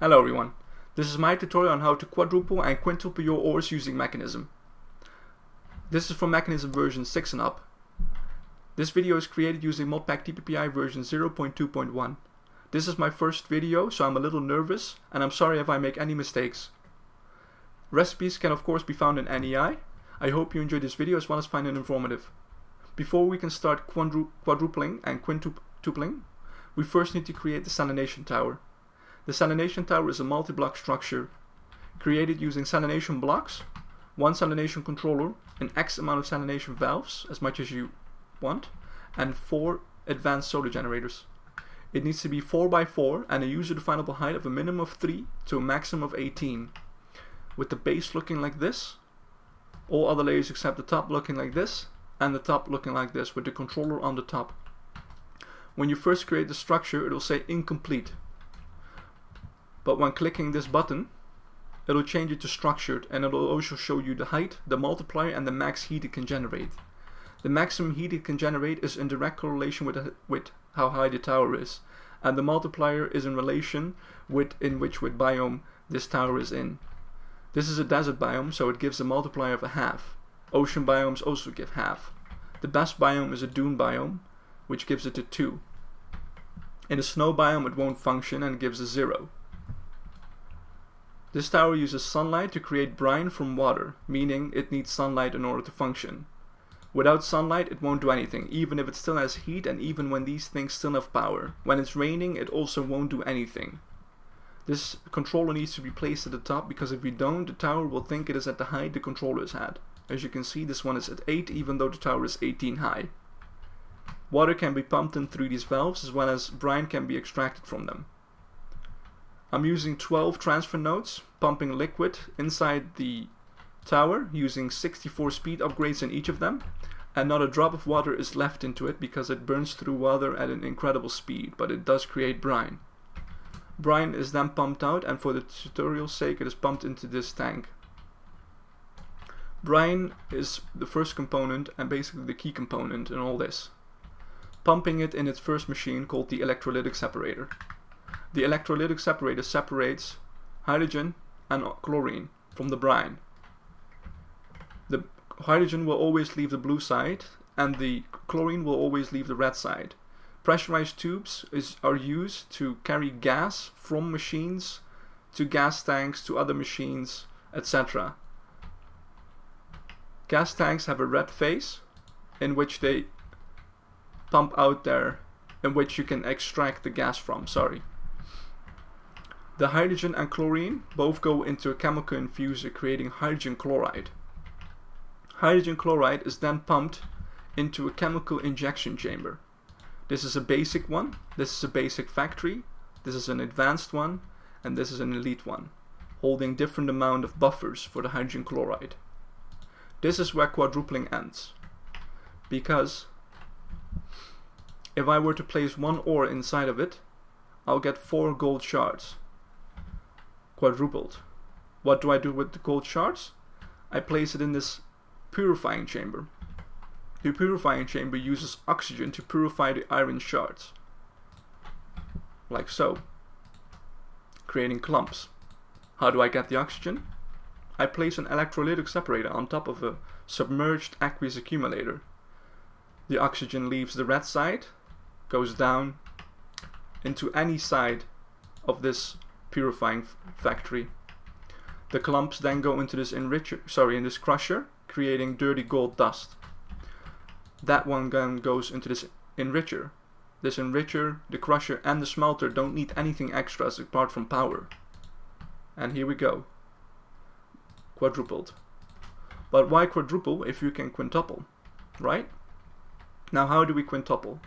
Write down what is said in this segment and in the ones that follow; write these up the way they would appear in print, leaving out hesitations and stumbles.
Hello everyone, this is my tutorial on how to quadruple and quintuple your ores using Mekanism. This is from Mekanism version 6 and up. This video is created using Modpack TPPI version 0.2.1. This is my first video, so I'm a little nervous and I'm sorry if I make any mistakes. Recipes can of course be found in NEI. I hope you enjoyed this video as well as find it informative. Before we can start quadrupling and quintupling, we first need to create the Salination Tower. The Salination Tower is a multi-block structure created using salination blocks, one salination controller, an X amount of salination valves, as much as you want, and 4 advanced solar generators. It needs to be 4x4 and a user-definable height of a minimum of 3 to a maximum of 18. With the base looking like this, all other layers except the top looking like this, and the top looking like this with the controller on the top. When you first create the structure, it will say incomplete. But when clicking this button, it'll change it to structured, and it'll also show you the height, the multiplier, and the max heat it can generate. The maximum heat it can generate is in direct correlation with how high the tower is, and the multiplier is in relation with which biome this tower is in. This is a desert biome, so it gives a multiplier of a half. Ocean biomes also give half. The best biome is a dune biome, which gives it a 2. In a snow biome it won't function and gives a 0. This tower uses sunlight to create brine from water, meaning it needs sunlight in order to function. Without sunlight it won't do anything, even if it still has heat and even when these things still have power. When it's raining it also won't do anything. This controller needs to be placed at the top, because if we don't, the tower will think it is at the height the controller is at. As you can see, this one is at 8 even though the tower is 18 high. Water can be pumped in through these valves, as well as brine can be extracted from them. I'm using 12 transfer nodes, pumping liquid inside the tower using 64 speed upgrades in each of them, and not a drop of water is left into it because it burns through water at an incredible speed, but it does create brine. Brine is then pumped out, and for the tutorial's sake it is pumped into this tank. Brine is the first component and basically the key component in all this. Pumping it in its first machine called the electrolytic separator. The electrolytic separator separates hydrogen and chlorine from the brine. The hydrogen will always leave the blue side and the chlorine will always leave the red side. Pressurized tubes are used to carry gas from machines to gas tanks to other machines, etc. Gas tanks have a red phase in which they pump out in which you can extract the gas from, The hydrogen and chlorine both go into a chemical infuser, creating hydrogen chloride. Hydrogen chloride is then pumped into a chemical injection chamber. This is a basic one, this is a basic factory, this is an advanced one, and this is an elite one, holding different amount of buffers for the hydrogen chloride. This is where quadrupling ends, because if I were to place one ore inside of it, I'll get 4 gold shards. Quadrupled. What do I do with the gold shards? I place it in this purifying chamber. The purifying chamber uses oxygen to purify the iron shards. Like so. Creating clumps. How do I get the oxygen? I place an electrolytic separator on top of a submerged aqueous accumulator. The oxygen leaves the red side, goes down into any side of this purifying factory. The clumps then go into this in this crusher, creating dirty gold dust. That one then goes into this enricher. This enricher, the crusher and the smelter don't need anything extra apart from power. And here we go. Quadrupled. But why quadruple if you can quintuple, right? Now how do we quintuple?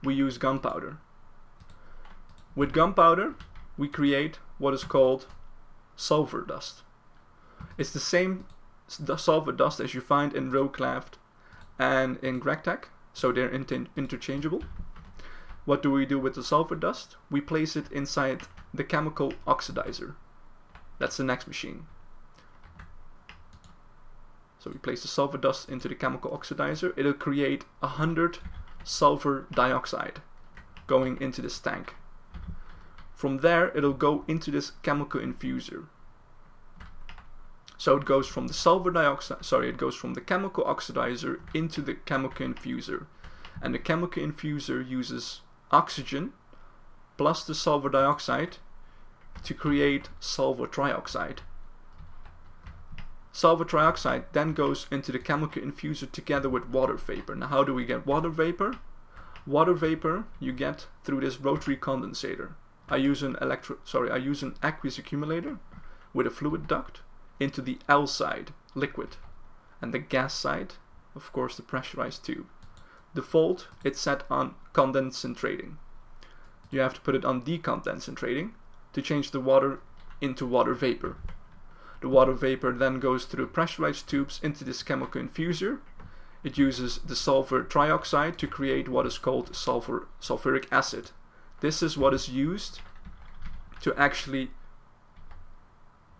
We use gunpowder. With gunpowder, we create what is called sulfur dust. It's the same sulfur dust as you find in Roguecraft and in GregTech, so they're interchangeable. What do we do with the sulfur dust? We place it inside the chemical oxidizer. That's the next machine. So we place the sulfur dust into the chemical oxidizer. It'll create 100 sulfur dioxide going into this tank. From there, it'll go into this chemical infuser. So it goes from the sulfur dioxide, it goes from the chemical oxidizer into the chemical infuser. And the chemical infuser uses oxygen plus the sulfur dioxide to create sulfur trioxide. Sulfur trioxide then goes into the chemical infuser together with water vapor. Now how do we get water vapor? Water vapor you get through this rotary condensator. I use an aqueous accumulator with a fluid duct into the L side, liquid, and the gas side, of course, the pressurized tube. Default, it's set on condensating. You have to put it on decondensating to change the water into water vapor. The water vapor then goes through pressurized tubes into this chemical infuser. It uses the sulfur trioxide to create what is called sulfuric acid. This is what is used to actually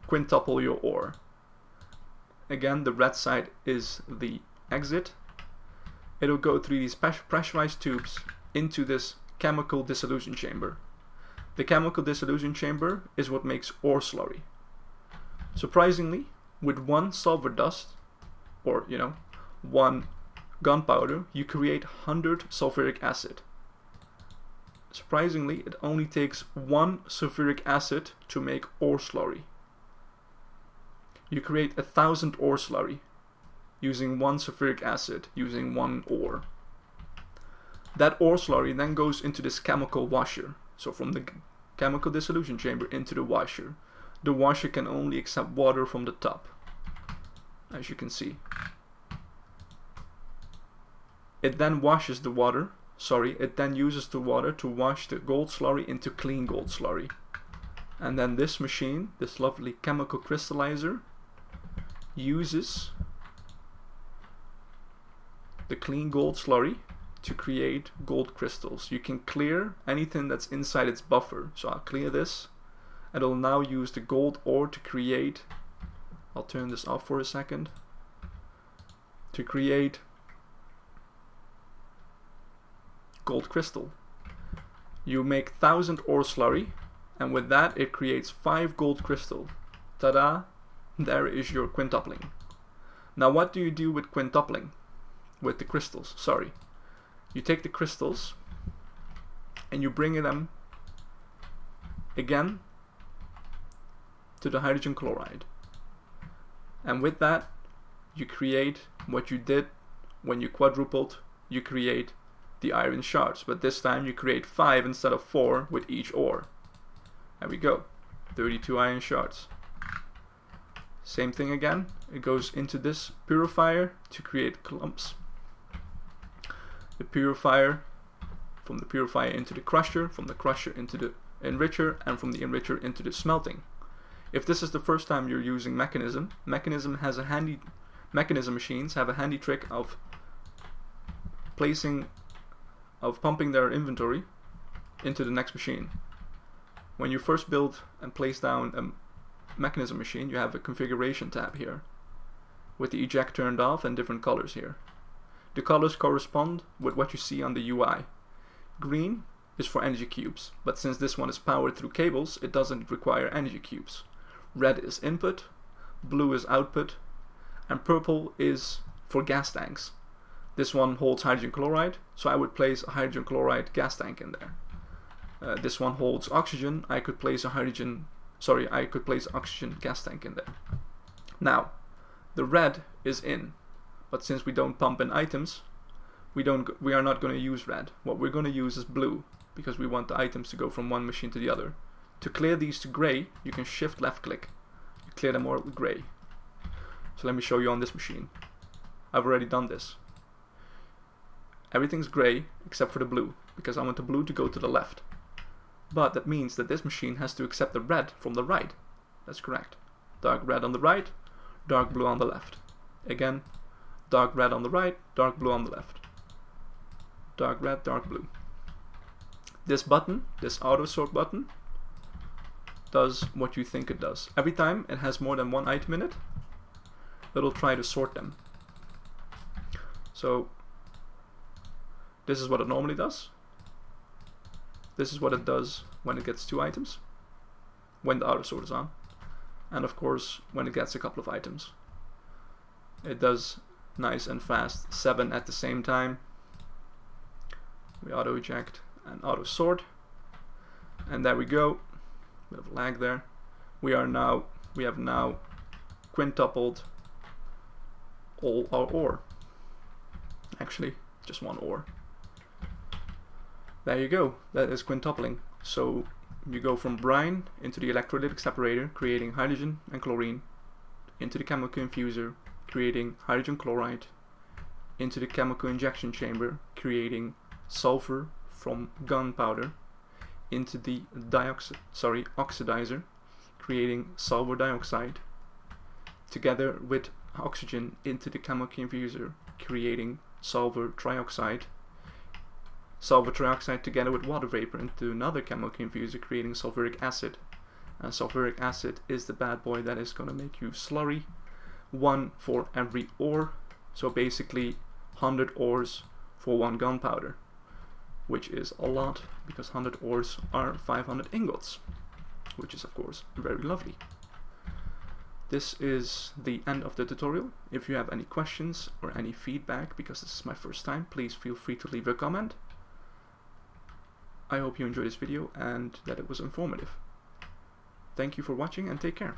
quintuple your ore. Again, the red side is the exit. It'll go through these pressurized tubes into this chemical dissolution chamber. The chemical dissolution chamber is what makes ore slurry. Surprisingly, with one sulfur dust, or one gunpowder, you create 100 sulfuric acid. Surprisingly, it only takes one sulfuric acid to make ore slurry. You create 1,000 ore slurry using one sulfuric acid, using one ore. That ore slurry then goes into this chemical washer. So from the chemical dissolution chamber into the washer. The washer can only accept water from the top, as you can see. It then washes the water, it then uses the water to wash the gold slurry into clean gold slurry. And then this machine, this lovely chemical crystallizer, uses the clean gold slurry to create gold crystals. You can clear anything that's inside its buffer. So I'll clear this. And it'll now use the gold ore to create, I'll turn this off for a second, to create gold crystal. You make 1,000 ore slurry, and with that it creates 5 gold crystal. Ta-da! There is your quintupling. Now what do you do with quintupling? With the crystals, You take the crystals and you bring them again to the hydrogen chloride. And with that, you create what you did when you quadrupled, you create the iron shards. But this time you create 5 instead of 4 with each ore. There we go, 32 iron shards. Same thing again, it goes into this purifier to create clumps. The purifier, from the purifier into the crusher, from the crusher into the enricher, and from the enricher into the smelting. If this is the first time you're using Mechanism, Mechanism machines have a handy trick of pumping their inventory into the next machine. When you first build and place down a Mechanism machine, you have a configuration tab here with the eject turned off and different colors here. The colors correspond with what you see on the UI. Green is for energy cubes, but since this one is powered through cables, it doesn't require energy cubes. Red is input, blue is output, and purple is for gas tanks. This one holds hydrogen chloride, so I would place a hydrogen chloride gas tank in there. This one holds oxygen, I could place a oxygen gas tank in there. Now, the red is in, but since we don't pump in items, we are not going to use red. What we're going to use is blue, because we want the items to go from one machine to the other. To clear these to gray, you can shift left click. You clear them all gray. So let me show you on this machine. I've already done this. Everything's gray except for the blue, because I want the blue to go to the left. But that means that this machine has to accept the red from the right. That's correct. Dark red on the right, dark blue on the left. Again, dark red on the right, dark blue on the left. Dark red, dark blue. This button, this auto sort button, does what you think it does. Every time it has more than one item in it, it'll try to sort them. So this is what it normally does. This is what it does when it gets 2 items, when the auto sort is on, and of course when it gets a couple of items. It does nice and fast 7 at the same time. We auto eject and auto sort, and there we go. Bit of lag there. We have now quintupled all our ore. Actually, just 1 ore. There you go. That is quintupling. So you go from brine into the electrolytic separator, creating hydrogen and chlorine, into the chemical infuser, creating hydrogen chloride, into the chemical injection chamber, creating sulfur from gunpowder, into the oxidizer, creating sulfur dioxide, together with oxygen into the chemical infuser, creating sulfur trioxide. Sulfur trioxide together with water vapor into another chemical infuser, creating sulfuric acid. And sulfuric acid is the bad boy that is going to make you slurry. 1 for every ore, so basically 100 ores for 1 gunpowder, which is a lot because 100 ores are 500 ingots, which is of course very lovely. This is the end of the tutorial. If you have any questions or any feedback, because this is my first time, please feel free to leave a comment. I hope you enjoyed this video and that it was informative. Thank you for watching and take care.